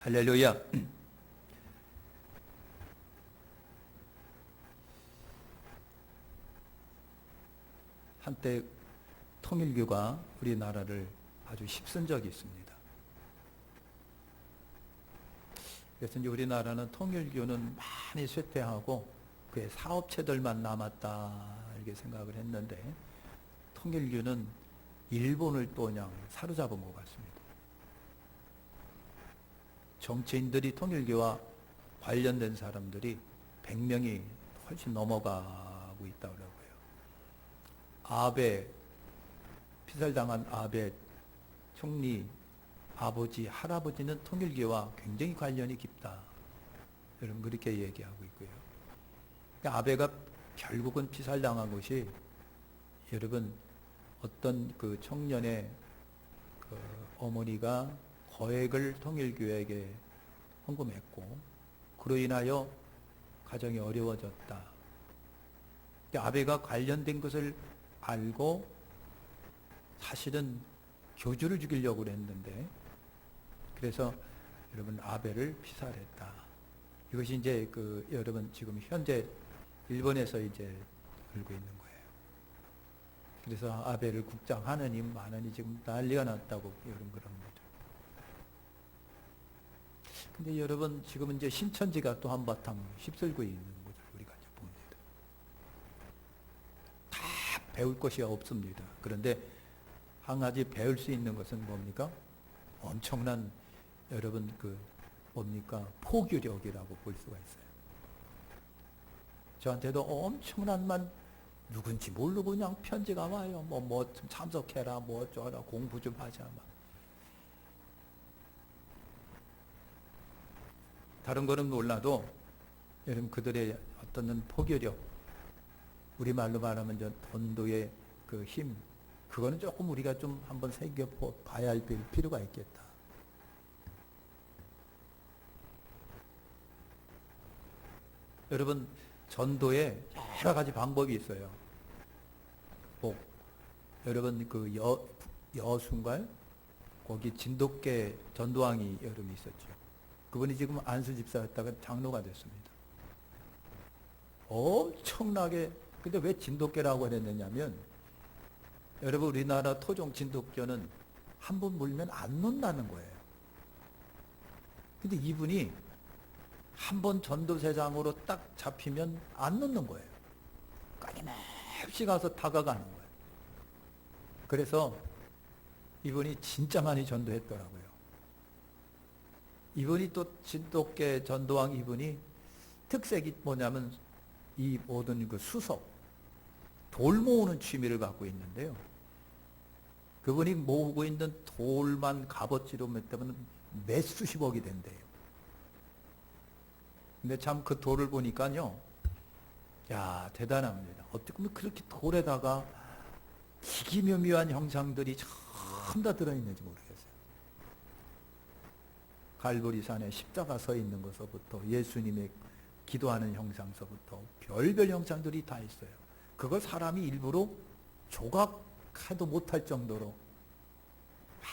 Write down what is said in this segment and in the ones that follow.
할렐루야. 한때 통일교가 우리나라를 아주 휩쓴 적이 있습니다. 그래서 이제 우리나라는 통일교는 많이 쇠퇴하고 그의 사업체들만 남았다 이렇게 생각을 했는데, 통일교는 일본을 또 그냥 사로잡은 것 같습니다. 정치인들이 통일교와 관련된 사람들이 100명이 훨씬 넘어가고 있다고 그러고요. 아베, 피살당한 아베 총리 아버지, 할아버지는 통일교와 굉장히 관련이 깊다. 여러분 그렇게 얘기하고 있고요. 아베가 결국은 피살당한 것이, 여러분 어떤 그 청년의 그 어머니가 거액을 통일교회에게 헌금했고, 그로 인하여 가정이 어려워졌다. 아베가 관련된 것을 알고 사실은 교주를 죽이려고 했는데, 그래서 여러분 아베를 피살했다. 이것이 이제 그 여러분 지금 현재 일본에서 이제 들고 있는 거예요. 그래서 아베를 국장하느니 마느니 지금 난리가 났다고 여러분 그럽니다. 근데 여러분 지금 이제 신천지가 또 한바탕 휩쓸고 있는 것을 우리가 이제 봅니다. 다 배울 것이 없습니다. 그런데 한 가지 배울 수 있는 것은 뭡니까? 엄청난 여러분 그 뭡니까? 포교력이라고 볼 수가 있어요. 저한테도 엄청난만 누군지 모르고 그냥 편지가 와요. 뭐 좀 참석해라, 뭐 어쩌라, 공부 좀 하자 막. 다른 거는 몰라도 여러분 그들의 어떤 포교력, 우리말로 말하면 저 전도의 그 힘, 그거는 조금 우리가 좀 한번 새겨봐야 할 필요가 있겠다. 여러분 전도에 여러 가지 방법이 있어요. 뭐 여러분 그 여순갈 거기 진돗개 전도왕이 여름이 있었죠. 그분이 지금 안수 집사였다가 장로가 됐습니다. 엄청나게. 근데 왜 진돗개라고 했느냐면, 여러분 우리나라 토종 진돗개는 한 번 물면 안 논다는 거예요. 근데 이분이 한 번 전도세장으로 딱 잡히면 안 놓는 거예요. 끊임없이 가서 다가가는 거예요. 그래서 이분이 진짜 많이 전도했더라고요. 이분이 또 진돗개 전도왕, 이분이 특색이 뭐냐면 이 모든 그 수석, 돌 모으는 취미를 갖고 있는데요. 그분이 모으고 있는 돌만 값어치로 몇 때면 몇 수십억이 된대요. 근데 참 그 돌을 보니까요, 야 대단합니다. 어떻게 보면 그렇게 돌에다가 기기묘묘한 형상들이 참 다 들어있는지 모르겠어요. 갈보리산에 십자가 서 있는 것서부터 예수님의 기도하는 형상서부터 별별 형상들이 다 있어요. 그걸 사람이 일부러 조각해도 못할 정도로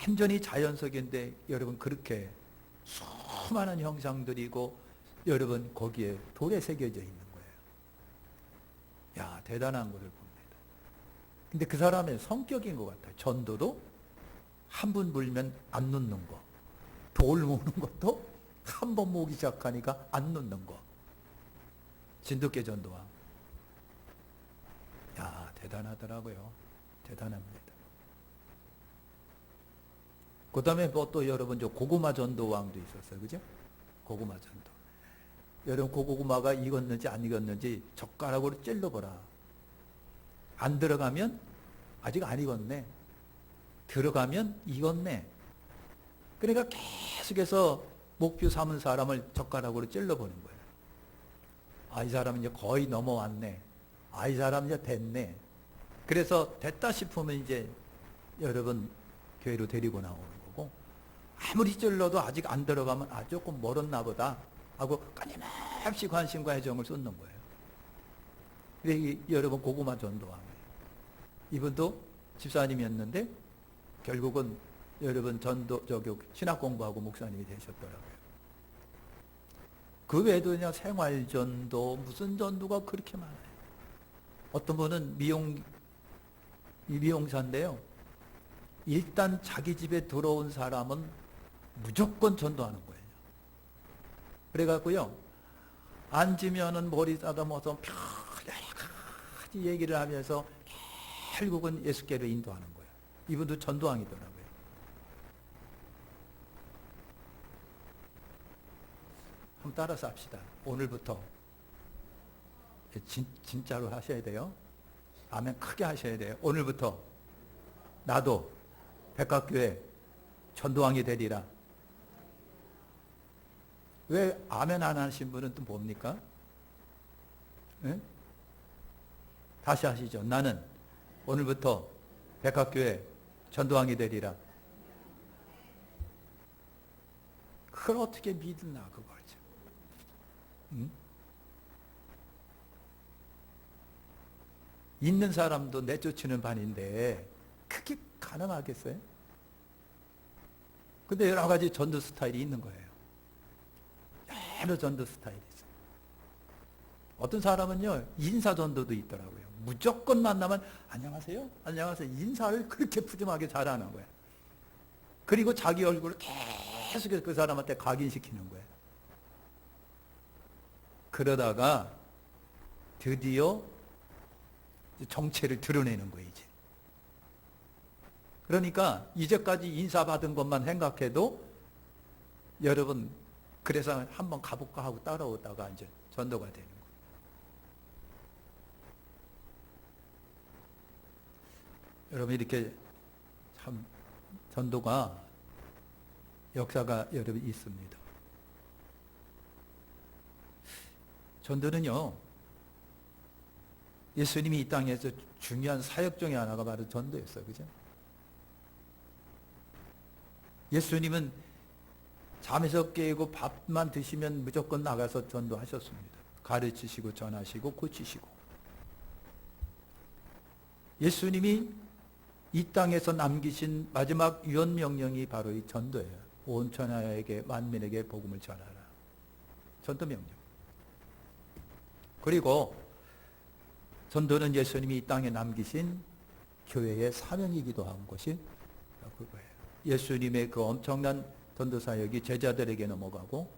완전히 자연석인데, 여러분 그렇게 수많은 형상들이고 여러분 거기에 돌에 새겨져 있는 거예요. 야 대단한 것을 봅니다. 근데 그 사람의 성격인 것 같아요. 전도도 한 번 물면 안 놓는 거, 돌 모으는 것도 한 번 모으기 시작하니까 안 놓는 거. 진돗개 전도왕. 야 대단하더라고요. 대단합니다. 그 다음에 뭐 또 여러분 저 고구마 전도왕도 있었어요. 그죠? 고구마 전도. 여러분 고구마가 익었는지 안 익었는지 젓가락으로 찔러보라. 안 들어가면 아직 안 익었네. 들어가면 익었네. 그러니까 계속해서 목표 삼은 사람을 젓가락으로 찔러보는 거예요. 아, 이 사람은 이제 거의 넘어왔네. 아, 이 사람은 이제 됐네. 그래서 됐다 싶으면 이제 여러분 교회로 데리고 나오는 거고, 아무리 찔러도 아직 안 들어가면 아, 조금 멀었나 보다 하고 끊임없이 관심과 애정을 쏟는 거예요. 근데 여러분 고구마 전도왕이에요. 이분도 집사님이었는데 결국은 여러분 전도 신학 공부하고 목사님이 되셨더라고요. 그 외에도 그냥 생활전도, 무슨 전도가 그렇게 많아요. 어떤 분은 미용사인데요. 일단 자기 집에 들어온 사람은 무조건 전도하는 거예요. 그래갖고요, 앉으면은 머리 싸다먹어서 여러 가지 얘기를 하면서 결국은 예수께로 인도하는 거예요. 이분도 전도왕이더라고요. 한번 따라서 합시다. 오늘부터 진짜로 하셔야 돼요. 아멘 크게 하셔야 돼요. 오늘부터 나도 백합교회 전도왕이 되리라. 왜 아멘 안 하신 분은 또 뭡니까? 네? 다시 하시죠. 나는 오늘부터 백합교회 전도왕이 되리라. 그걸 어떻게 믿나 그걸. 응? 있는 사람도 내쫓는 반인데 그게 가능하겠어요? 근데 여러 가지 전도 스타일이 있는 거예요. 여러 전도 스타일이 있어요. 어떤 사람은요, 인사 전도도 있더라고요. 무조건 만나면 안녕하세요? 안녕하세요. 인사를 그렇게 푸짐하게 잘하는 거예요. 그리고 자기 얼굴을 계속 그 사람한테 각인시키는 거예요. 그러다가 드디어 정체를 드러내는 거예요, 이제. 그러니까 이제까지 인사받은 것만 생각해도 여러분, 그래서 한번 가볼까 하고 따라오다가 이제 전도가 되는 거예요. 여러분, 이렇게 참 전도가 역사가 여러분 있습니다. 전도는요, 예수님이 이 땅에서 중요한 사역 중에 하나가 바로 전도였어요. 그죠? 예수님은 잠에서 깨고 밥만 드시면 무조건 나가서 전도하셨습니다. 가르치시고 전하시고 고치시고. 예수님이 이 땅에서 남기신 마지막 유언 명령이 바로 이 전도예요. 온 천하에게 만민에게 복음을 전하라. 전도 명령. 그리고 전도는 예수님이 이 땅에 남기신 교회의 사명이기도 한 것이 그거예요. 예수님의 그 엄청난 전도 사역이 제자들에게 넘어가고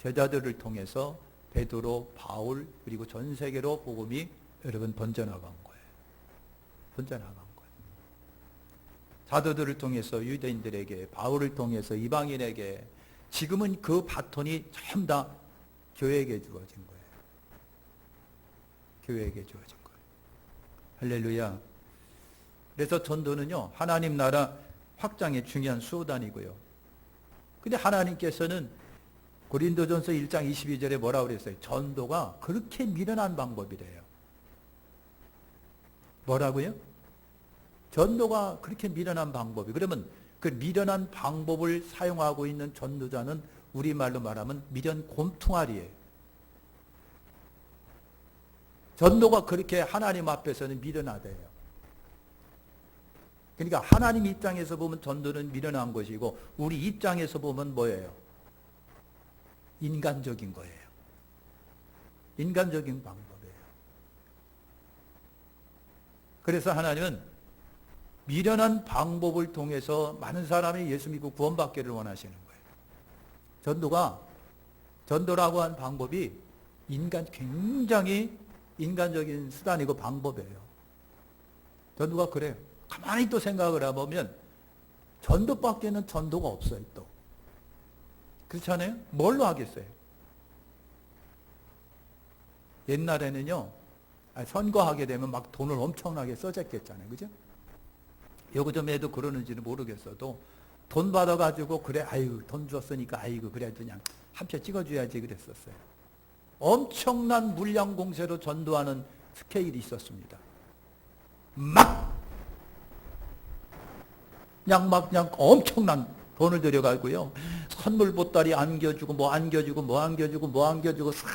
제자들을 통해서 베드로, 바울 그리고 전 세계로 복음이 여러분 번져나간 거예요. 번져나간 거예요. 사도들을 통해서 유대인들에게, 바울을 통해서 이방인에게, 지금은 그 바톤이 전부 다 교회에게 주어진 거예요. 교회에게 주어진 거예요. 할렐루야. 그래서 전도는요, 하나님 나라 확장의 중요한 수호단이고요. 근데 하나님께서는 고린도전서 1장 22절에 뭐라고 그랬어요? 전도가 그렇게 미련한 방법이래요. 뭐라고요? 전도가 그렇게 미련한 방법이. 그러면 그 미련한 방법을 사용하고 있는 전도자는 우리말로 말하면 미련 곰퉁아리예요. 전도가 그렇게 하나님 앞에서는 미련하대요. 그러니까 하나님 입장에서 보면 전도는 미련한 것이고 우리 입장에서 보면 뭐예요? 인간적인 거예요. 인간적인 방법이에요. 그래서 하나님은 미련한 방법을 통해서 많은 사람이 예수 믿고 구원받기를 원하시는 거예요. 전도라고 한 방법이 굉장히 인간적인 수단이고 방법이에요. 전도가 그래요. 가만히 또 생각을 해보면 전도밖에는 전도가 없어요. 또 그렇잖아요? 뭘로 하겠어요? 옛날에는요, 선거하게 되면 막 돈을 엄청나게 써졌겠잖아요. 그죠? 요즘에도 그러는지는 모르겠어도 돈 받아가지고 그래, 아유 돈 줬으니까 아이고 그래도 그냥 한 표 찍어줘야지 그랬었어요. 엄청난 물량 공세로 전도하는 스케일이 있었습니다. 그냥 엄청난 돈을 들여가고요. 선물 보따리 안겨주고, 뭐 안겨주고, 싹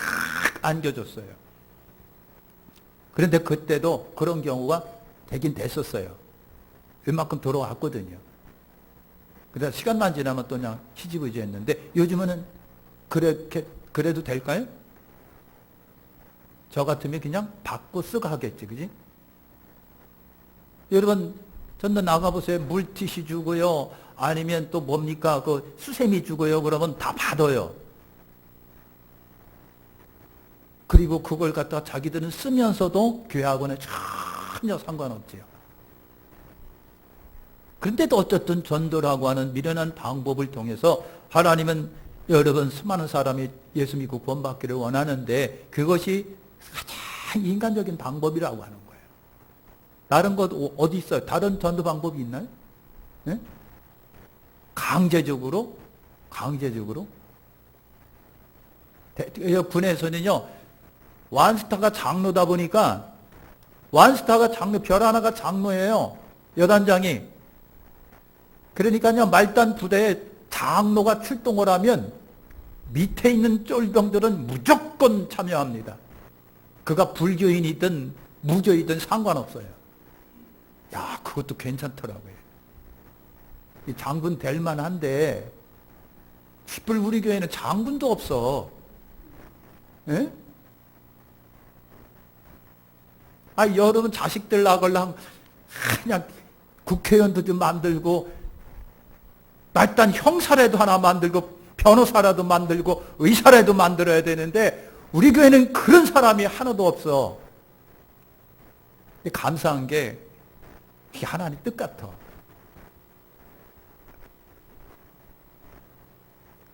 안겨줬어요. 그런데 그때도 그런 경우가 되긴 됐었어요. 웬만큼 들어왔거든요. 그래서 시간만 지나면 또 그냥 희지부지 했는데 요즘은 그렇게 그래도 될까요? 저 같으면 그냥 받고 쓰고 하겠지, 그지? 여러분, 전도 나가보세요. 물티슈 주고요. 아니면 또 뭡니까? 그 수세미 주고요. 그러면 다 받아요. 그리고 그걸 갖다가 자기들은 쓰면서도 교회하고는 전혀 상관없지요. 그런데도 어쨌든 전도라고 하는 미련한 방법을 통해서 하나님은 여러분 수많은 사람이 예수 믿고 구원받기를 원하는데 그것이 가장 인간적인 방법이라고 하는 거예요. 다른 것 어디 있어요? 다른 전도 방법이 있나요? 네? 강제적으로? 군에서는요, 완스타가 장로다 보니까, 완스타가 장로, 별 하나가 장로예요. 여단장이. 그러니까요, 말단 부대에 장로가 출동을 하면 밑에 있는 쫄병들은 무조건 참여합니다. 그가 불교인이든 무교이든 상관없어요. 야, 그것도 괜찮더라고요. 이 장군 될 만한데, 칡불 우리 교회는 장군도 없어. 예? 아, 여러분 자식들 낳으려면 그냥 국회의원도 좀 만들고, 일단 형사라도 하나 만들고, 변호사라도 만들고, 의사라도 만들어야 되는데, 우리 교회는 그런 사람이 하나도 없어. 감사한 게, 그게 하나님 뜻 같아.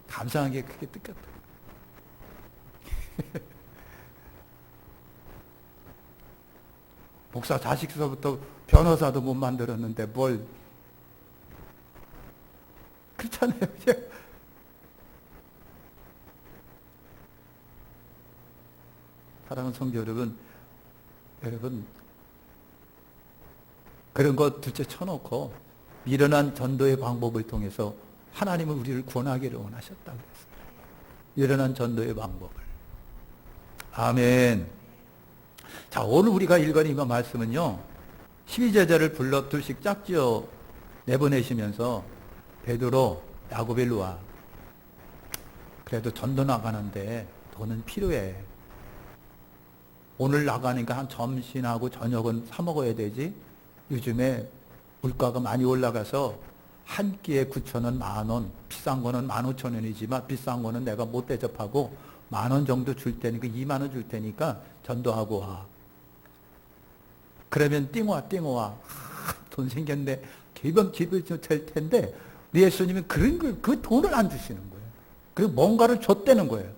감사한 게 그게 뜻 같아. 목사 자식서부터 변호사도 못 만들었는데 뭘. 그렇잖아요. 사랑하는 성도 여러분, 그런 거 둘째 쳐놓고 미련한 전도의 방법을 통해서 하나님은 우리를 구원하기를 원하셨다고 했어요. 미련한 전도의 방법을. 아멘. 자, 오늘 우리가 읽은 이 말씀은요, 12제자를 불러 둘씩 짝지어 내보내시면서 베드로, 야고보 일로 와. 그래도 전도 나가는데 돈은 필요해. 오늘 나가니까 한 점심하고 저녁은 사 먹어야 되지. 요즘에 물가가 많이 올라가서 한 끼에 9,000원, 10,000원, 비싼 거는 15,000원이지만 비싼 거는 내가 못 대접하고 10,000원 정도 줄 테니까 20,000원 줄 테니까 전도하고 와. 그러면 띵와. 돈 생겼네. 기본 집을 될 텐데 우리 예수님은 그런 걸, 그 돈을 안 주시는 거예요. 그리고 뭔가를 줬다는 거예요.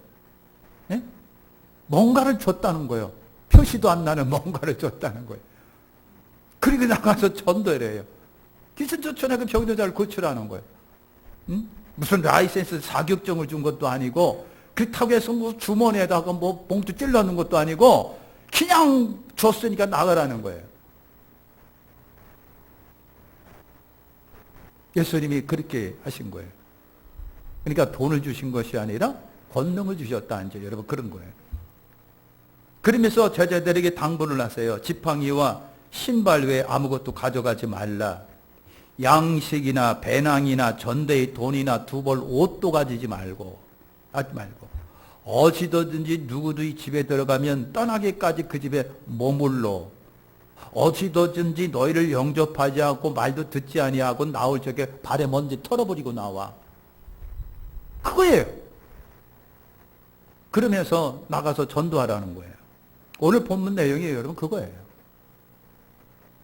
네? 뭔가를 줬다는 거예요. 표시도 안 나는 뭔가를 줬다는 거예요. 그리고 나가서 전도를 해요. 기선조천하고 병자를 고치라는 거예요. 응? 무슨 라이센스 자격증을 준 것도 아니고 그렇다고 해서 뭐 주머니에다가 뭐 봉투 찔러 넣은 것도 아니고 그냥 줬으니까 나가라는 거예요. 예수님이 그렇게 하신 거예요. 그러니까 돈을 주신 것이 아니라 권능을 주셨다. 이제 여러분 그런 거예요. 그러면서 제자들에게 당부를 하세요. 지팡이와 신발 외에 아무것도 가져가지 말라. 양식이나 배낭이나 전대의 돈이나 두 벌 옷도 가지지 말고 어디든지 누구의 집에 들어가면 떠나기까지 그 집에 머물러 어디든지 너희를 영접하지 않고 말도 듣지 아니하고 나올 적에 발에 먼지 털어버리고 나와. 그거예요. 그러면서 나가서 전도하라는 거예요. 오늘 본문 내용이 여러분 그거예요.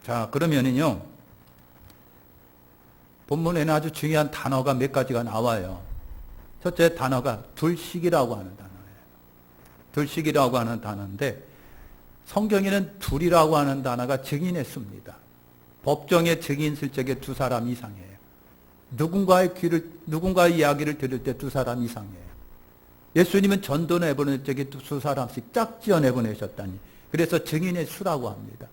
자, 그러면은요, 본문에는 아주 중요한 단어가 몇 가지가 나와요. 첫째 단어가 둘씩이라고 하는 단어예요. 둘씩이라고 하는 단어인데 성경에는 둘이라고 하는 단어가 증인했습니다. 법정에 증인 쓸 적에 두 사람 이상이에요. 누군가의 이야기를 들을 때 두 사람 이상이에요. 예수님은 전도 내보낼 적에 두 사람씩 짝지어 내보내셨다니. 그래서 증인의 수라고 합니다.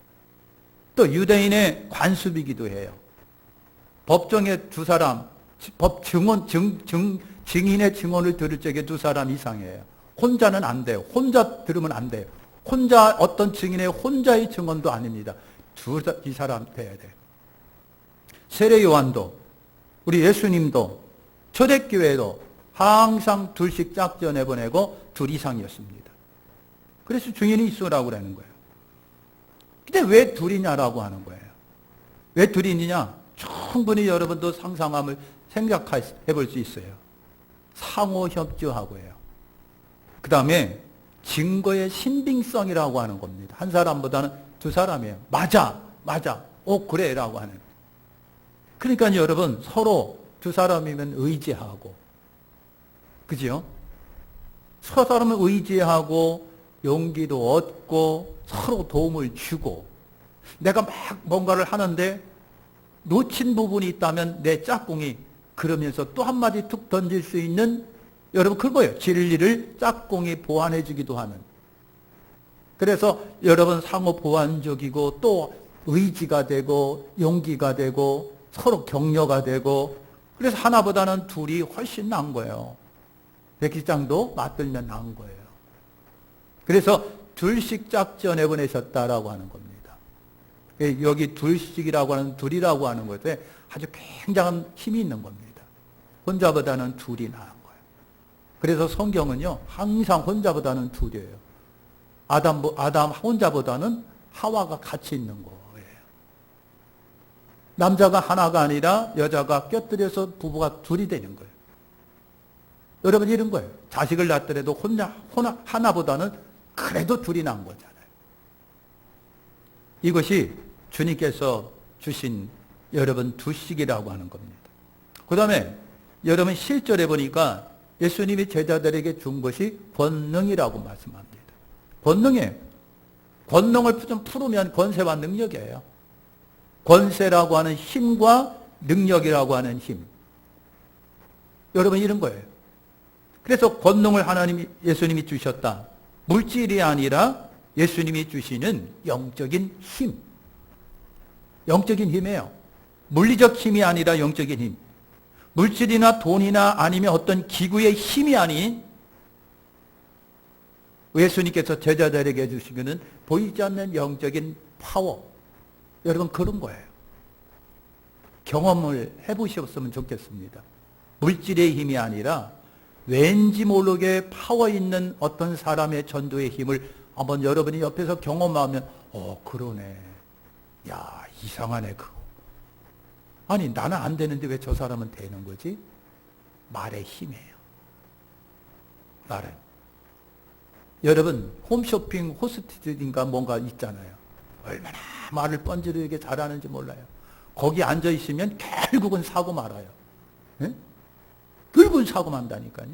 또 유대인의 관습이기도 해요. 법정에 두 사람, 증인의 증언을 들을 적에 두 사람 이상이에요. 혼자는 안 돼요. 혼자 들으면 안 돼요. 혼자 어떤 증인의 혼자의 증언도 아닙니다. 이 사람 돼야 돼요. 세례 요한도 우리 예수님도 초대교회도 항상 둘씩 작전해 보내고 둘 이상이었습니다. 그래서 증인이 있으라고 그러는 거예요. 근데 왜 둘이냐라고 하는 거예요. 왜 둘이냐? 충분히 여러분도 상상함을 생각해 볼 수 있어요. 상호 협조하고요. 그 다음에 증거의 신빙성이라고 하는 겁니다. 한 사람보다는 두 사람이에요. 맞아. 그래 라고 하는. 그러니까 여러분 서로 두 사람이면 의지하고, 그죠? 서로 사람은 의지하고 용기도 얻고 서로 도움을 주고, 내가 막 뭔가를 하는데 놓친 부분이 있다면 내 짝꿍이 그러면서 또 한마디 툭 던질 수 있는, 여러분 그거예요. 진리를 짝꿍이 보완해 주기도 하는. 그래서 여러분 상호 보완적이고 또 의지가 되고 용기가 되고 서로 격려가 되고, 그래서 하나보다는 둘이 훨씬 나은 거예요. 백기장도 맞들면 나은 거예요. 그래서 둘씩 작전해 보내셨다라고 하는 겁니다. 여기 둘씩이라고 하는 둘이라고 하는 것에 아주 굉장한 힘이 있는 겁니다. 혼자보다는 둘이 나은 거예요. 그래서 성경은요 항상 혼자보다는 둘이에요. 아담 혼자보다는 하와가 같이 있는 거예요. 남자가 하나가 아니라 여자가 껴들여서 부부가 둘이 되는 거예요. 여러분 이런 거예요. 자식을 낳더라도 하나보다는 그래도 둘이 난 거잖아요. 이것이 주님께서 주신 여러분 둘씩이라고 하는 겁니다. 그 다음에 여러분 실절에 보니까 예수님이 제자들에게 준 것이 권능이라고 말씀합니다. 권능이에요. 권능을 좀 풀으면 권세와 능력이에요. 권세라고 하는 힘과 능력이라고 하는 힘. 여러분 이런 거예요. 그래서 권능을 예수님이 주셨다. 물질이 아니라 예수님이 주시는 영적인 힘. 영적인 힘이에요. 물리적 힘이 아니라 영적인 힘. 물질이나 돈이나 아니면 어떤 기구의 힘이 아닌 예수님께서 제자들에게 주신 것은 보이지 않는 영적인 파워. 여러분 그런 거예요. 경험을 해보셨으면 좋겠습니다. 물질의 힘이 아니라 왠지 모르게 파워 있는 어떤 사람의 전도의 힘을 한번 여러분이 옆에서 경험하면 그러네. 야 이상하네 그거. 아니 나는 안 되는데 왜 저 사람은 되는 거지? 말의 힘이에요. 말은. 여러분 홈쇼핑 호스트인가 뭔가 있잖아요. 얼마나 말을 뻔질하게 잘하는지 몰라요. 거기 앉아있으면 결국은 사고 말아요. 네? 결국은 사고 만다니까요.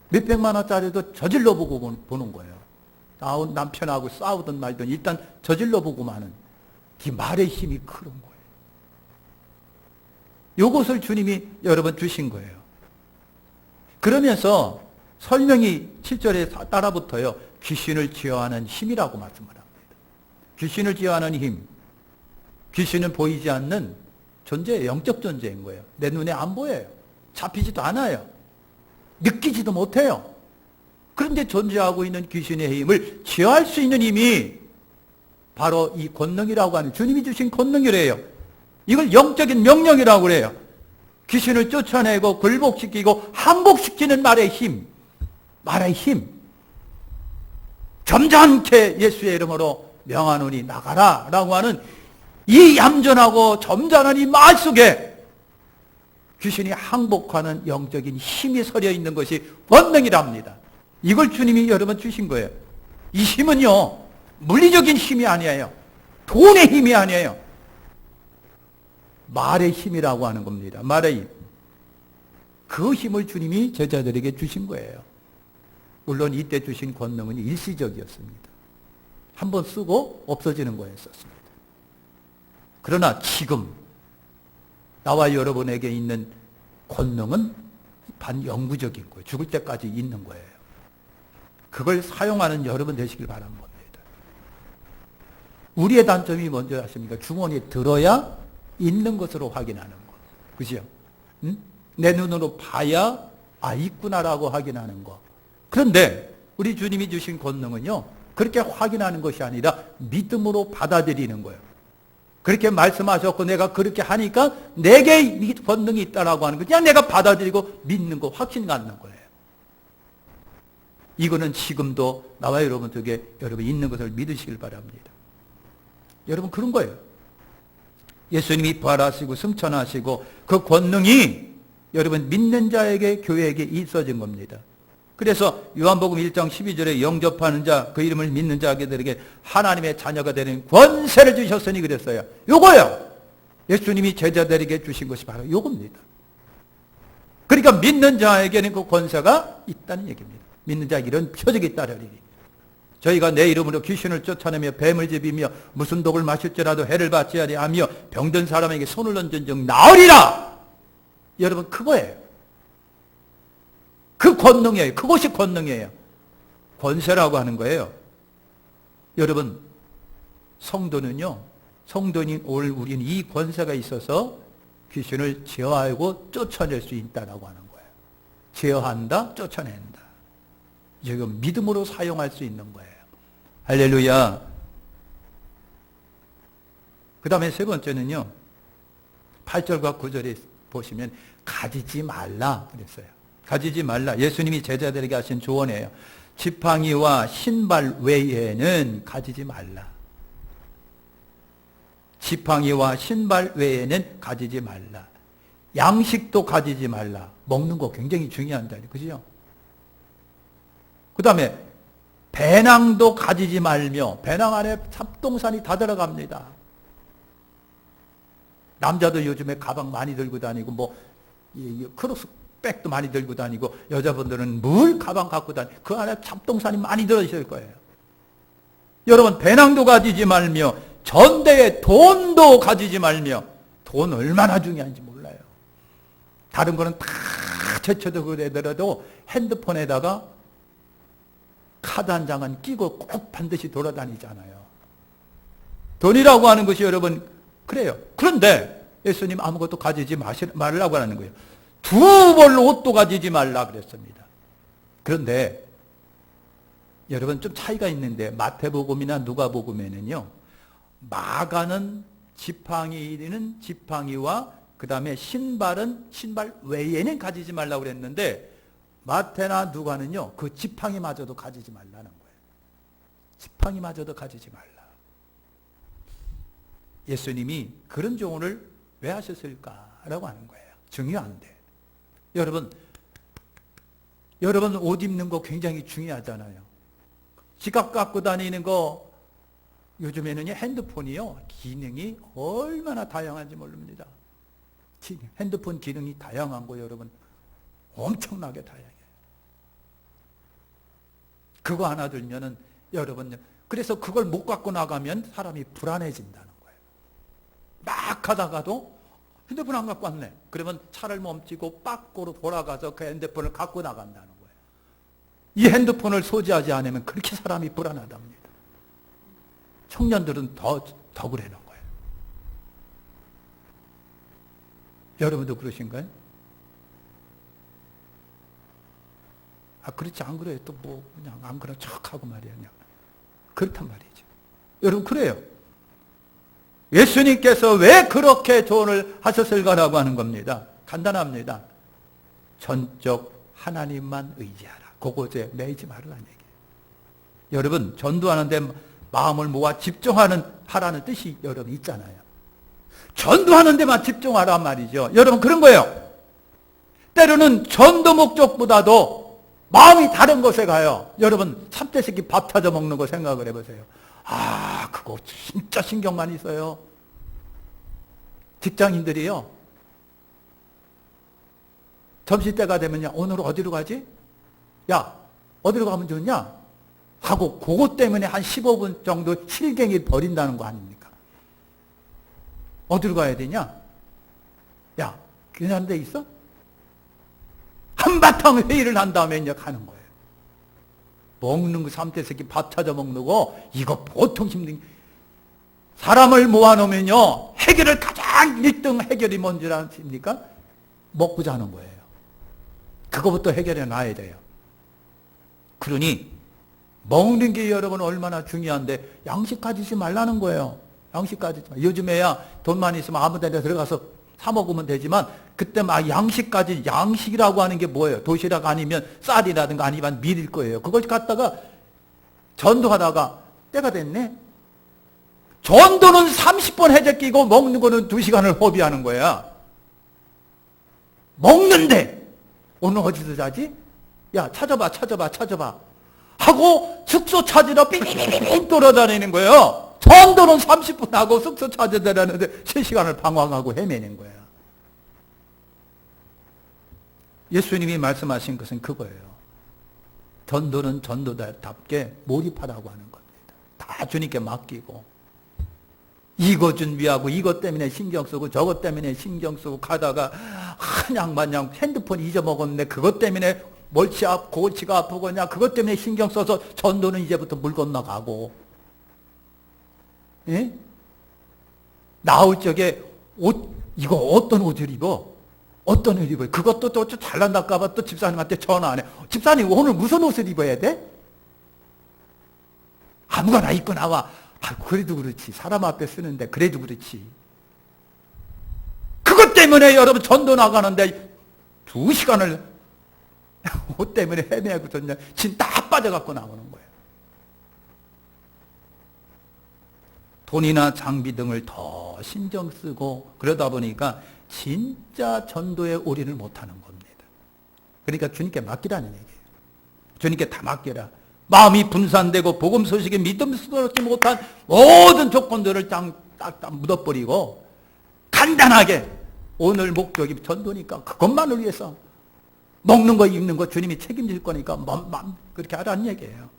몇백만 원짜리도 저질러 보고 보는 거예요. 남편하고 싸우든 말든 일단 저질러 보고 마는 이 말의 힘이 그런 거예요. 이것을 주님이 여러분 주신 거예요. 그러면서 설명이 7절에 따라붙어요. 귀신을 제어하는 힘이라고 말씀을 합니다. 귀신을 제어하는 힘. 귀신은 보이지 않는 존재예요. 영적 존재인 거예요. 내 눈에 안 보여요. 잡히지도 않아요. 느끼지도 못해요. 그런데 존재하고 있는 귀신의 힘을 제어할 수 있는 힘이 바로 이 권능이라고 하는 주님이 주신 권능이래요. 이걸 영적인 명령이라고 그래요. 귀신을 쫓아내고 굴복시키고 항복시키는 말의 힘. 말의 힘. 점잖게 예수의 이름으로 명하노니 나가라 라고 하는 이 얌전하고 점잖은 이 말 속에 귀신이 항복하는 영적인 힘이 서려 있는 것이 권능이랍니다. 이걸 주님이 여러분 주신 거예요. 이 힘은요 물리적인 힘이 아니에요. 돈의 힘이 아니에요. 말의 힘이라고 하는 겁니다. 말의 힘. 그 힘을 주님이 제자들에게 주신 거예요. 물론 이때 주신 권능은 일시적이었습니다. 한번 쓰고 없어지는 거였었습니다. 그러나 지금 나와 여러분에게 있는 권능은 반영구적인 거예요. 죽을 때까지 있는 거예요. 그걸 사용하는 여러분 되시길 바라는 겁니다. 우리의 단점이 뭔지 아십니까? 주머니에 들어야 있는 것으로 확인하는 거. 그죠? 응? 내 눈으로 봐야 있구나라고 확인하는 거. 그런데 우리 주님이 주신 권능은요. 그렇게 확인하는 것이 아니라 믿음으로 받아들이는 거예요. 그렇게 말씀하셨고 내가 그렇게 하니까 내게 이 권능이 있다라고 하는 거 그냥 내가 받아들이고 믿는 거 확신 갖는 거예요. 이거는 지금도 나와 여러분들에게 여러분 있는 것을 믿으시길 바랍니다. 여러분 그런 거예요. 예수님이 부활하시고 승천하시고 그 권능이 여러분 믿는 자에게 교회에게 있어진 겁니다. 그래서 요한복음 1장 12절에 영접하는 자 그 이름을 믿는 자들에게 하나님의 자녀가 되는 권세를 주셨으니 그랬어요. 요거요. 예수님이 제자들에게 주신 것이 바로 요겁니다. 그러니까 믿는 자에게는 그 권세가 있다는 얘기입니다. 믿는 자 이런 표적이 따르리니 저희가 내 이름으로 귀신을 쫓아내며 뱀을 집이며 무슨 독을 마실지라도 해를 받지 아니하며 병든 사람에게 손을 얹은 즉 나으리라. 여러분 그거예요. 그 권능이에요. 그것이 권능이에요. 권세라고 하는 거예요. 여러분 성도는요. 성도인 오늘 우리는 이 권세가 있어서 귀신을 제어하고 쫓아낼 수 있다라고 하는 거예요. 제어한다, 쫓아낸다. 지금 믿음으로 사용할 수 있는 거예요. 할렐루야. 그 다음에 세 번째는요. 8절과 9절에 보시면 가지지 말라 그랬어요. 가지지 말라. 예수님이 제자들에게 하신 조언이에요. 지팡이와 신발 외에는 가지지 말라. 지팡이와 신발 외에는 가지지 말라. 양식도 가지지 말라. 먹는 거 굉장히 중요한다. 그죠? 그 다음에 배낭도 가지지 말며 배낭 안에 잡동사니 다 들어갑니다. 남자들 요즘에 가방 많이 들고 다니고 뭐 크로스백도 많이 들고 다니고 여자분들은 물 가방 갖고 다니고 그 안에 잡동사니 많이 들어있을 거예요. 여러분 배낭도 가지지 말며 전대에 돈도 가지지 말며 돈 얼마나 중요한지 몰라요. 다른 거는 다 제쳐두고 그러더라도 핸드폰에다가 카드 한 장은 끼고 꼭 반드시 돌아다니잖아요. 돈이라고 하는 것이 여러분 그래요. 그런데 예수님 아무것도 가지지 말라고 하는 거예요. 두 벌 옷도 가지지 말라 그랬습니다. 그런데 여러분 좀 차이가 있는데 마태복음이나 누가복음에는요. 마가는 지팡이는 지팡이와 그 다음에 신발은 신발 외에는 가지지 말라고 그랬는데 마태나 누가는요. 그 지팡이마저도 가지지 말라는 거예요. 지팡이마저도 가지지 말라. 예수님이 그런 조언을 왜 하셨을까라고 하는 거예요. 중요한데. 여러분 옷 입는 거 굉장히 중요하잖아요. 지갑 갖고 다니는 거 요즘에는 핸드폰이요. 기능이 얼마나 다양한지 모릅니다. 핸드폰 기능이 다양한 거 여러분 엄청나게 다양해요. 그거 하나 들면은 여러분 그래서 그걸 못 갖고 나가면 사람이 불안해진다는 거예요. 막 하다가도 핸드폰 안 갖고 왔네. 그러면 차를 멈추고 밖으로 돌아가서 그 핸드폰을 갖고 나간다는 거예요. 이 핸드폰을 소지하지 않으면 그렇게 사람이 불안하답니다. 청년들은 더 그러는 거예요. 여러분도 그러신가요? 그렇지 안 그래요. 또 뭐 그냥 안 그런 척하고 말이야. 그냥. 그렇단 말이죠. 여러분 그래요. 예수님께서 왜 그렇게 조언을 하셨을까라고 하는 겁니다. 간단합니다. 전적 하나님만 의지하라. 그곳에 매이지 말라는 얘기예요. 여러분 전도하는데 마음을 모아 집중하라는 뜻이 여러분 있잖아요. 전도하는 데만 집중하란 말이죠. 여러분 그런 거예요. 때로는 전도 목적보다도 마음이 다른 곳에 가요. 여러분 3대새끼 밥 찾아 먹는 거 생각을 해보세요. 그거 진짜 신경 많이 써요. 직장인들이요. 점심때가 되면요. 오늘 어디로 가지? 야, 어디로 가면 좋냐? 하고 그것 때문에 한 15분 정도 실갱이 버린다는 거 아닙니까? 어디로 가야 되냐? 야, 괜찮은 데 있어? 한바탕 회의를 한 다음에 이제 가는 거예요. 먹는 거 3대새끼 밥 찾아 먹는 거 이거 보통 힘든 사람을 모아놓으면요 해결을 가장 1등 해결이 뭔지 아십니까? 먹고 자는 거예요. 그거부터 해결해 놔야 돼요. 그러니 먹는 게 여러분 얼마나 중요한데 양식 가지지 말라는 거예요. 양식까지. 요즘에야 돈만 있으면 아무 데나 들어가서 사 먹으면 되지만 그때 막 양식까지, 양식이라고 하는 게 뭐예요? 도시락 아니면 쌀이라든가 아니면 밀일 거예요. 그걸 갖다가 전도하다가 때가 됐네. 전도는 30번 해제 끼고 먹는 거는 2시간을 허비하는 거야. 먹는데 오늘 어디서 자지? 야, 찾아봐 하고 숙소 찾으러 삐삐삐삐 돌아다니는 거예요. 전도는 30분 하고 숙소 찾아다니는데 3시간을 방황하고 헤매는 거야. 예수님이 말씀하신 것은 그거예요. 전도는 전도답게 몰입하라고 하는 겁니다. 다 주님께 맡기고, 이거 준비하고 이것 때문에 신경 쓰고 저것 때문에 신경 쓰고 가다가 한양마냥 핸드폰 잊어먹었는데 그것 때문에 골치가 아프거냐, 그것 때문에 신경 써서 전도는 이제부터 물 건너가고, 예? 나올 적에 이거 어떤 옷을 입어? 어떤 옷을 입어요? 그것도 또 잘난다까봐 또 집사님한테 전화 안 해. 집사님 오늘 무슨 옷을 입어야 돼? 아무거나 입고 나와. 그래도 그렇지. 사람 앞에 쓰는데 그래도 그렇지. 그것 때문에 여러분 전도 나가는데 2시간을 옷 때문에 헤매고 진 다 빠져갖고 나오는 거예요. 돈이나 장비 등을 더 신경 쓰고 그러다 보니까 진짜 전도에 올인을 못하는 겁니다. 그러니까 주님께 맡기라는 얘기예요. 주님께 다 맡겨라. 마음이 분산되고 복음 소식에 믿음스럽지 못한 모든 조건들을 딱 묻어버리고 간단하게 오늘 목적이 전도니까 그것만을 위해서 먹는 거 입는 거 주님이 책임질 거니까 그렇게 하라는 얘기예요.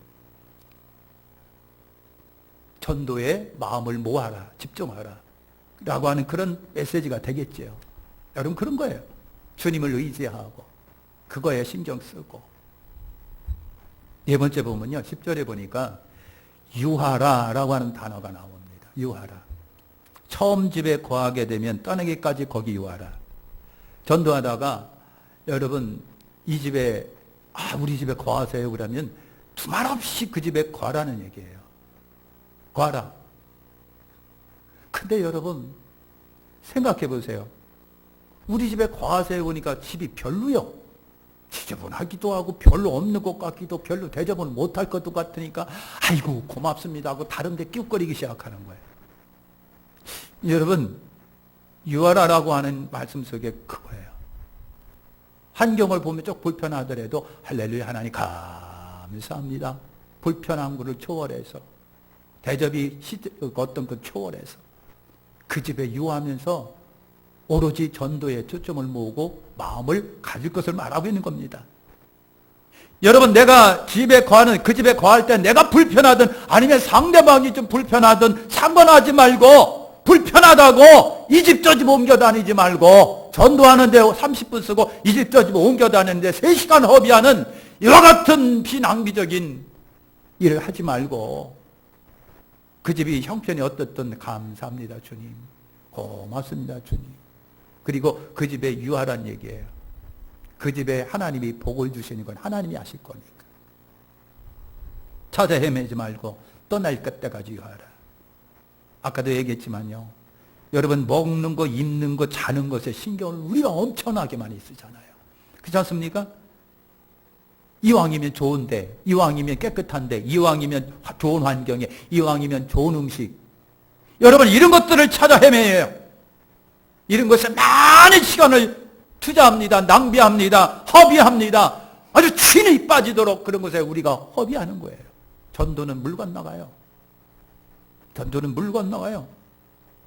전도에 마음을 모아라, 집중하라 라고 하는 그런 메시지가 되겠지요. 여러분 그런 거예요. 주님을 의지하고 그거에 신경 쓰고. 네 번째 보면요, 10절에 보니까 유하라 라고 하는 단어가 나옵니다. 유하라. 처음 집에 거하게 되면 떠나기까지 거기 유하라. 전도하다가 여러분 이 집에 우리 집에 거하세요 그러면 두말 없이 그 집에 거하라는 얘기예요. 거하라. 근데 여러분 생각해 보세요. 우리 집에 거하세요 보니까 집이 별로요. 지저분하기도 하고 별로 없는 것 같기도, 별로 대접을 못할 것도 같으니까 아이고 고맙습니다 하고 다른 데 끼웃거리기 시작하는 거예요. 여러분 유하라라고 하는 말씀 속에 그거예요. 환경을 보면 좀 불편하더라도 할렐루야 하나님 감사합니다. 불편한 것을 초월해서 대접이 어떤 것 초월해서 그 집에 유하면서 오로지 전도에 초점을 모으고 마음을 가질 것을 말하고 있는 겁니다. 여러분 내가 집에 거하는 그 집에 거할 때 내가 불편하든 아니면 상대방이 좀 불편하든 상관하지 말고, 불편하다고 이 집 저 집 옮겨 다니지 말고, 전도하는데 30분 쓰고 이 집 저 집 옮겨 다니는데 3시간 허비하는 이와 같은 비낭비적인 일을 하지 말고, 그 집이 형편이 어떻든 감사합니다 주님, 고맙습니다 주님. 그리고 그 집에 유하란 얘기예요. 그 집에 하나님이 복을 주시는 건 하나님이 하실 거니까. 찾아 헤매지 말고 떠날 때까지 유하라. 아까도 얘기했지만요, 여러분 먹는 거 입는 거 자는 것에 신경을 우리가 엄청나게 많이 쓰잖아요. 그렇지 않습니까? 이왕이면 좋은데, 이왕이면 깨끗한데, 이왕이면 좋은 환경에, 이왕이면 좋은 음식, 여러분 이런 것들을 찾아 헤매요. 이런 것에 많은 시간을 투자합니다. 낭비합니다. 허비합니다. 아주 진이 빠지도록 그런 것에 우리가 허비하는 거예요. 전도는 물 건너가요. 전도는 물 건너가요.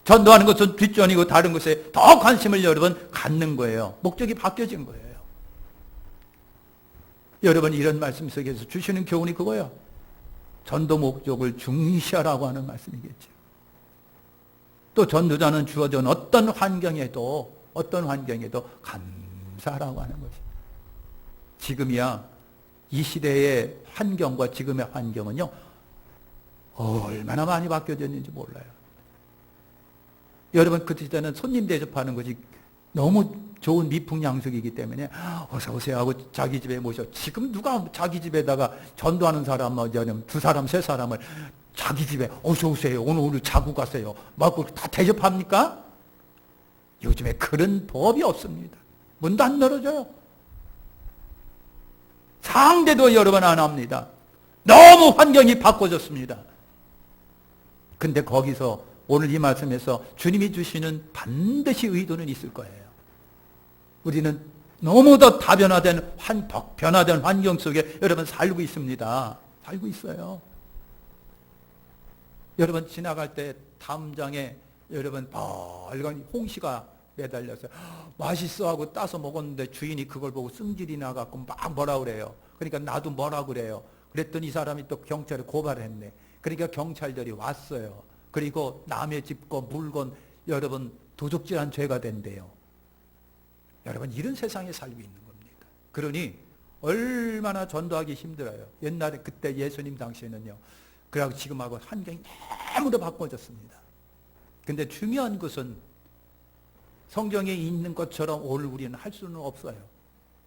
전도하는 것은 뒷전이고 다른 것에 더 관심을 여러분 갖는 거예요. 목적이 바뀌어진 거예요. 여러분 이런 말씀 속에서 주시는 교훈이 그거예요. 전도 목적을 중시하라고 하는 말씀이겠죠. 또 전도자는 주어진 어떤 환경에도 감사하라고 하는 것이. 지금이야 이 시대의 환경과 지금의 환경은요 얼마나 많이 바뀌어졌는지 몰라요. 여러분 그 시대는 손님 대접하는 것이 너무 좋은 미풍양속이기 때문에 어서 오세요 하고 자기 집에 모셔. 지금 누가 자기 집에다가 전도하는 사람 2사람 3사람을 자기 집에 어서 오세요. 오늘 자고 가세요. 막 다 대접합니까? 요즘에 그런 법이 없습니다. 문도 안 열어줘요. 상대도 여러분 안 합니다. 너무 환경이 바꿔졌습니다. 근데 거기서 오늘 이 말씀에서 주님이 주시는 반드시 의도는 있을 거예요. 우리는 너무도 다변화된 변화된 환경 속에 여러분 살고 있습니다. 살고 있어요. 여러분 지나갈 때 담장에 여러분 빨간 홍시가 매달렸어요. 맛있어 하고 따서 먹었는데 주인이 그걸 보고 승질이 나갖고 막 뭐라 그래요. 그러니까 나도 뭐라 그래요. 그랬더니 이 사람이 또 경찰에 고발을 했네. 그러니까 경찰들이 왔어요. 그리고 남의 집 거 물건 여러분 도적질한 죄가 된대요. 여러분 이런 세상에 살고 있는 겁니다. 그러니 얼마나 전도하기 힘들어요. 옛날에 그때 예수님 당시에는요. 그래서 지금하고 환경이 너무도 바꿔졌습니다. 근데 중요한 것은 성경에 있는 것처럼 오늘 우리는 할 수는 없어요.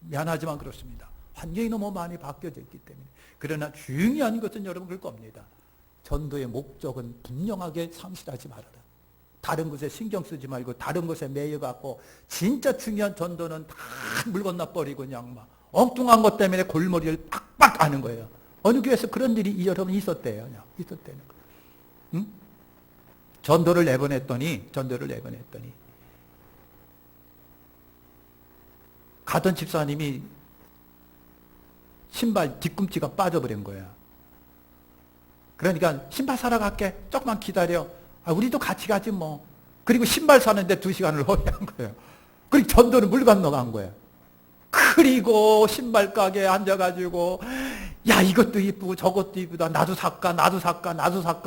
미안하지만 그렇습니다. 환경이 너무 많이 바뀌어져 있기 때문에. 그러나 중요한 것은 여러분 그럴 겁니다. 전도의 목적은 분명하게 상실하지 말아라. 다른 것에 신경 쓰지 말고 다른 것에 매여갖고 진짜 중요한 전도는 다 물 건너버리고 그냥 막 엉뚱한 것 때문에 골머리를 빡빡 하는 거예요. 어느 교회에서 그런 일이 여러분 있었대요. 그냥 있었다는 거. 응? 전도를 내보냈더니 가던 집사님이 신발 뒤꿈치가 빠져버린 거야. 그러니까 신발 사러 갈게. 조금만 기다려. 우리도 같이 가지 뭐. 그리고 신발 사는데 2시간을 허비한 거예요. 그리고 전도는 물 건너간 거예요. 그리고 신발 가게에 앉아가지고 야 이것도 이쁘고 저것도 이쁘다. 나도 살까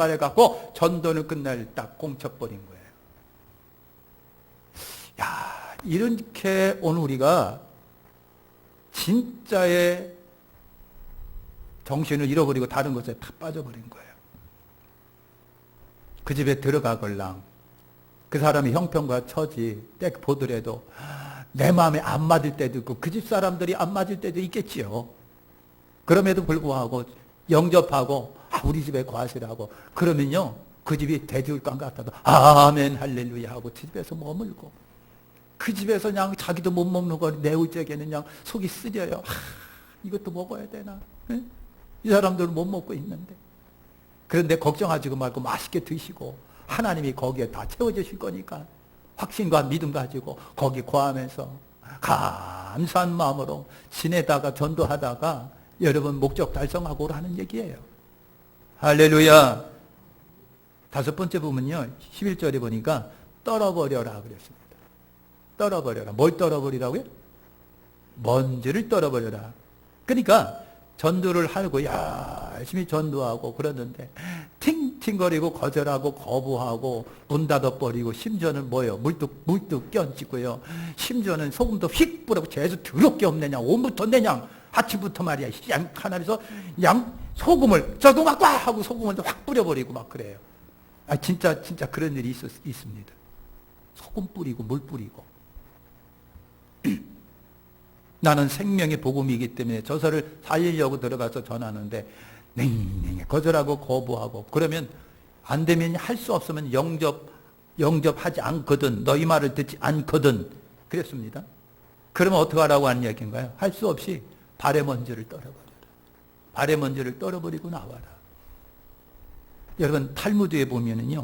해갖고 전도는 끝날 딱 공쳐버린 거예요. 야 이렇게 오늘 우리가 진짜의 정신을 잃어버리고 다른 것에 다 빠져버린 거예요. 그 집에 들어가걸랑 그 사람이 형편과 처지 딱 보더라도 내 마음에 안 맞을 때도 있고 그 집 사람들이 안 맞을 때도 있겠지요. 그럼에도 불구하고 영접하고 우리 집에 과실하고 그러면요 그 집이 대지울강 같아도 아멘 할렐루야 하고 그 집에서 머물고 그 집에서 그냥 자기도 못 먹는 거 내우적에는 그냥 속이 쓰려요. 이것도 먹어야 되나? 네? 이 사람들은 못 먹고 있는데. 그런데 걱정하지 말고 맛있게 드시고 하나님이 거기에 다 채워주실 거니까 확신과 믿음 가지고 거기 거하면서 감사한 마음으로 지내다가 전도하다가 여러분 목적 달성하고 오라는 얘기예요. 할렐루야. 5번째 보면요 11절에 보니까 떨어버려라 그랬습니다. 떨어버려라. 뭘 떨어버리라고요? 먼지를 떨어버려라. 그러니까 전도를 하고 열심히 전도하고 그러는데 팅팅거리고 거절하고 거부하고 문 닫아버리고 심지어는 뭐예요? 물뚝 끼얹고요. 심지어는 소금도 휙 뿌리고 재수 더럽게 없네냐. 온부터 내냐. 아침부터 말이야. 양 하나면서 양 소금을 저도 막 하고 소금을 확 뿌려버리고 막 그래요. 진짜 그런 일이 있습니다. 소금 뿌리고 물 뿌리고. 나는 생명의 복음이기 때문에 저서를 살리려고 들어가서 전하는데 냉랭해 거절하고 거부하고 그러면 안 되면 할 수 없으면 영접하지 않거든. 너희 말을 듣지 않거든. 그랬습니다. 그러면 어떻게 하라고 하는 얘기인가요? 할 수 없이 발의 먼지를 떨어버려라. 발의 먼지를 떨어버리고 나와라. 여러분 탈무드에 보면은요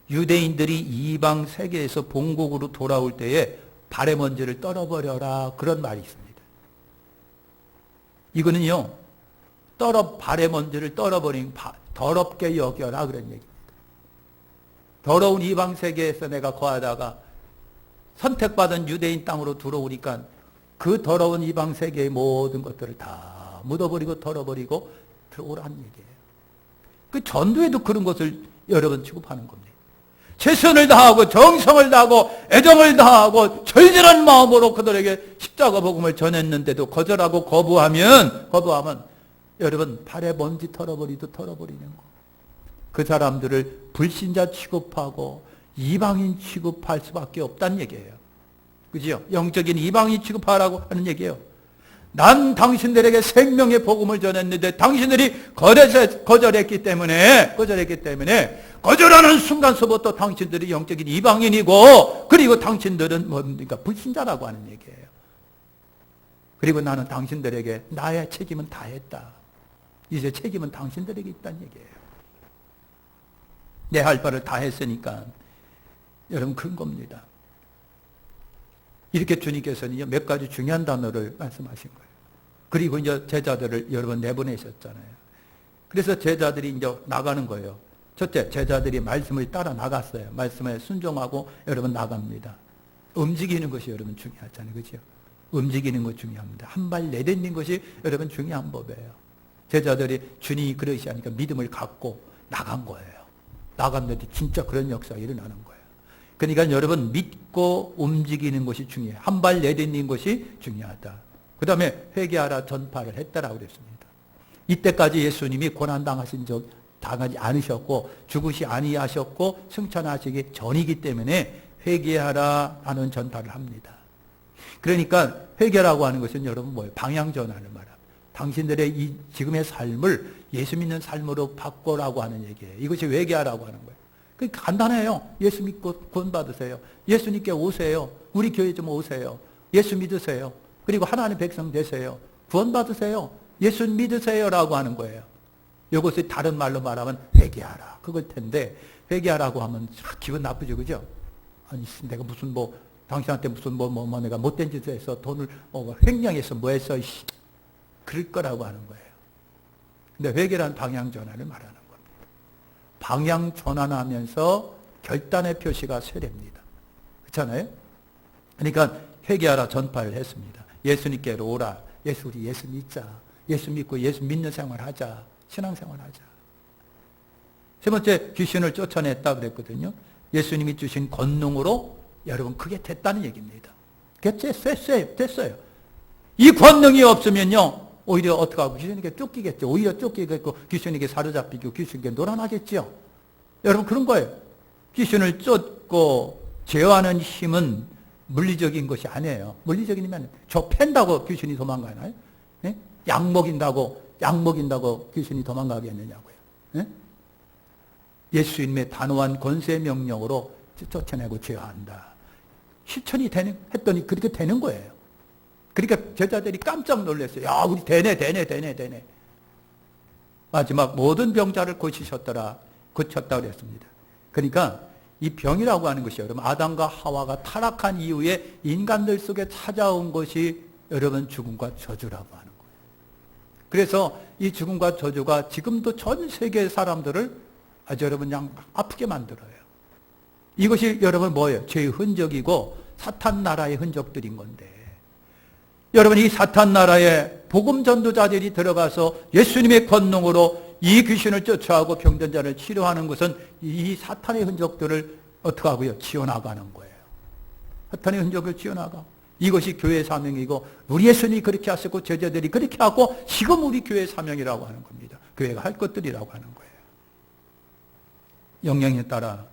유대인들이 이방 세계에서 본국으로 돌아올 때에 발의 먼지를 떨어버려라 그런 말이 있습니다. 이거는요 발의 먼지를 떨어버린 더럽게 여겨라 그런 얘기입니다. 더러운 이방 세계에서 내가 거하다가 선택받은 유대인 땅으로 들어오니까 그 더러운 이방 세계의 모든 것들을 다 묻어버리고 털어버리고 들어오라는 얘기예요. 그 전도에도 그런 것을 여러분 취급하는 겁니다. 최선을 다하고 정성을 다하고 애정을 다하고 절절한 마음으로 그들에게 십자가 복음을 전했는데도 거절하고 거부하면 여러분 발에 먼지 털어버리는 거. 그 사람들을 불신자 취급하고 이방인 취급할 수밖에 없다는 얘기예요. 그죠? 영적인 이방인 취급하라고 하는 얘기예요. 난 당신들에게 생명의 복음을 전했는데 당신들이 거절했기 때문에 거절하는 순간서부터 당신들이 영적인 이방인이고, 그리고 당신들은 뭡니까? 불신자라고 하는 얘기예요. 그리고 나는 당신들에게 나의 책임은 다 했다. 이제 책임은 당신들에게 있다는 얘기예요. 내 할 바를 다 했으니까 여러분 큰 겁니다. 이렇게 주님께서는 몇 가지 중요한 단어를 말씀하신 거예요. 그리고 이제 제자들을 여러분 내보내셨잖아요. 그래서 제자들이 이제 나가는 거예요. 첫째, 제자들이 말씀을 따라 나갔어요. 말씀에 순종하고 여러분 나갑니다. 움직이는 것이 여러분 중요하잖아요. 그렇죠? 움직이는 것 중요합니다. 한 발 내딛는 것이 여러분 중요한 법이에요. 제자들이 주님이 그러시니까 믿음을 갖고 나간 거예요. 나갔는데 진짜 그런 역사가 일어나는 거예요. 그러니까 여러분 믿고 움직이는 것이 중요해요. 한 발 내딛는 것이 중요하다. 그 다음에 회개하라 전파를 했다라고 그랬습니다. 이때까지 예수님이 고난당하신 적 당하지 않으셨고 죽으시 아니하셨고 승천하시기 전이기 때문에 회개하라 하는 전파를 합니다. 그러니까 회개라고 하는 것은 여러분 뭐예요? 방향전환을 말합니다. 당신들의 이 지금의 삶을 예수 믿는 삶으로 바꾸라고 하는 얘기예요. 이것이 회개하라고 하는 거예요. 그러니까 간단해요. 예수 믿고 구원받으세요. 예수님께 오세요. 우리 교회 좀 오세요. 예수 믿으세요. 그리고 하나님의 백성 되세요. 구원받으세요. 예수 믿으세요라고 하는 거예요. 이것을 다른 말로 말하면 회개하라. 그걸 텐데 회개하라고 하면 기분 나쁘죠. 그죠? 아니 내가 무슨 당신한테 무슨 내가 못된 짓을 해서 돈을 횡령해서 뭐 했어. 그럴 거라고 하는 거예요. 근데 회개란 방향 전환을 말하는 겁니다. 방향 전환하면서 결단의 표시가 세례입니다. 그렇잖아요? 그러니까 회개하라 전파를 했습니다. 예수님께로 오라. 우리 예수 믿자. 예수 믿고 예수 믿는 생활하자. 신앙생활하자. 세 번째, 귀신을 쫓아냈다 그랬거든요. 예수님이 주신 권능으로 여러분 그게 됐다는 얘기입니다. 됐어요. 이 권능이 없으면요 오히려 어떻게 하고 귀신에게 쫓기겠죠. 오히려 쫓기겠고 귀신에게 사로잡히고 귀신에게 놀아나겠죠. 여러분 그런 거예요. 귀신을 쫓고 제어하는 힘은 물리적인 것이 아니에요. 물리적이면 저 팬다고 귀신이 도망가나요? 예? 약 먹인다고 귀신이 도망가겠느냐고요. 예? 예수님의 단호한 권세 명령으로 쫓아내고 제어한다. 실천이 했더니 그렇게 되는 거예요. 그러니까 제자들이 깜짝 놀랐어요. 야, 우리 되네. 마지막 모든 병자를 고쳤다 그랬습니다. 그러니까 이 병이라고 하는 것이 여러분 아담과 하와가 타락한 이후에 인간들 속에 찾아온 것이 여러분 죽음과 저주라고 하는 거예요. 그래서 이 죽음과 저주가 지금도 전 세계 사람들을 아주 여러분 그냥 아프게 만들어요. 이것이 여러분 뭐예요? 죄의 흔적이고 사탄 나라의 흔적들인 건데, 여러분 이 사탄 나라에 복음 전도자들이 들어가서 예수님의 권능으로 이 귀신을 쫓아하고 병든 자를 치료하는 것은 이 사탄의 흔적들을 어떻게 하고요? 지어나가는 거예요. 사탄의 흔적을 지어나가. 이것이 교회의 사명이고 우리 예수님이 그렇게 하셨고 제자들이 그렇게 하고 지금 우리 교회의 사명이라고 하는 겁니다. 교회가 할 것들이라고 하는 거예요. 영향에 따라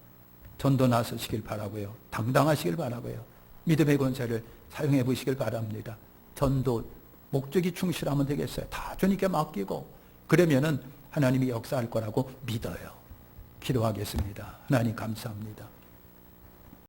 전도 나서시길 바라고요. 당당하시길 바라고요. 믿음의 권세를 사용해 보시길 바랍니다. 전도 목적이 충실하면 되겠어요. 다 주님께 맡기고 그러면은 하나님이 역사할 거라고 믿어요. 기도하겠습니다. 하나님 감사합니다.